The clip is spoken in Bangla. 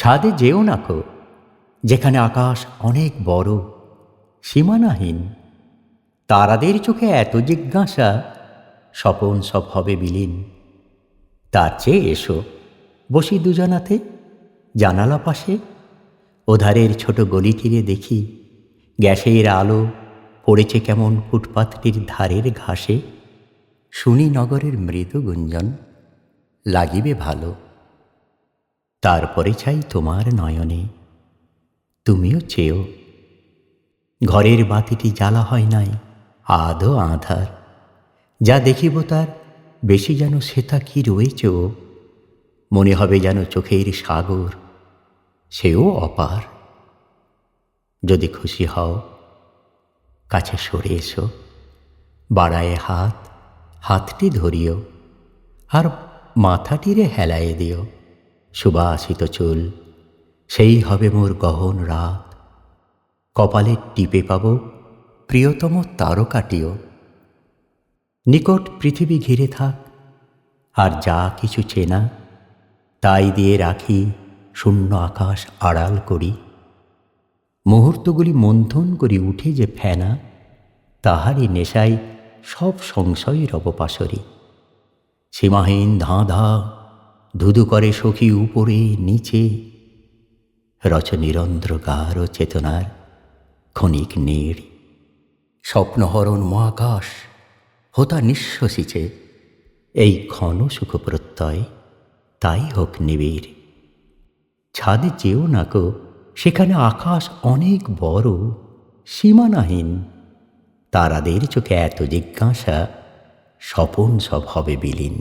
ছাদে যেও না কো, যেখানে আকাশ অনেক বড়, সীমানাহীন। তারাদের চোখে এত জিজ্ঞাসা, স্বপন সব হবে বিলীন। তার চেয়ে এসো, বসি দুজনাতে জানালা পাশে, ওধারের ছোট গলিটিরে দেখি গ্যাসের আলো পড়েছে কেমন ফুটপাথটির ধারের ঘাসে। শুনি নগরের মৃদু গুঞ্জন, লাগিবে ভালো। তারপরে চাই তোমার নয়নে, তুমিও চেয়েও। ঘরের বাতিটি জ্বালা হয় নাই, আধো আঁধার। যা দেখিব তার বেশি যেন সেটা কি রয়েছে ও, মনে হবে যেন চোখের সাগর, সেও অপার। যদি খুশি হও, কাছে সরে এসো, বাড়ায়ে হাত, হাতটি ধরিও, আর মাথাটিরে হেলায়ে দিও। সুবাসিত চুল, সেই হবে মোর গহন রাত। কপালে টিপে পাব প্রিয়তম তারকাটিও। নিকট পৃথিবী ঘিরে থাক, আর যা কিছু চেনা তাই দিয়ে রাখি শূন্য আকাশ আড়াল করি। মুহূর্তগুলি মন্থন করি উঠে যে ফেনা, তাহারই নেশায় সব সংশয়ের অবপাশরি। সীমাহীন ধাঁধা ধুধু করে সখী উপরে নিচে, রচনিরন্ধ্র গাঢ় চেতনার ক্ষণিক নীড়। স্বপ্নহরণ মহাকাশ হোতা নিঃশ্বসিছে, এই ক্ষণ সুখ প্রত্যয় তাই হোক নিবিড়। ছাদে যেও না কো, সেখানে আকাশ অনেক বড়, সীমানাহীন। তারাদের চোখে এত জিজ্ঞাসা, স্বপন সব হবে বিলীন।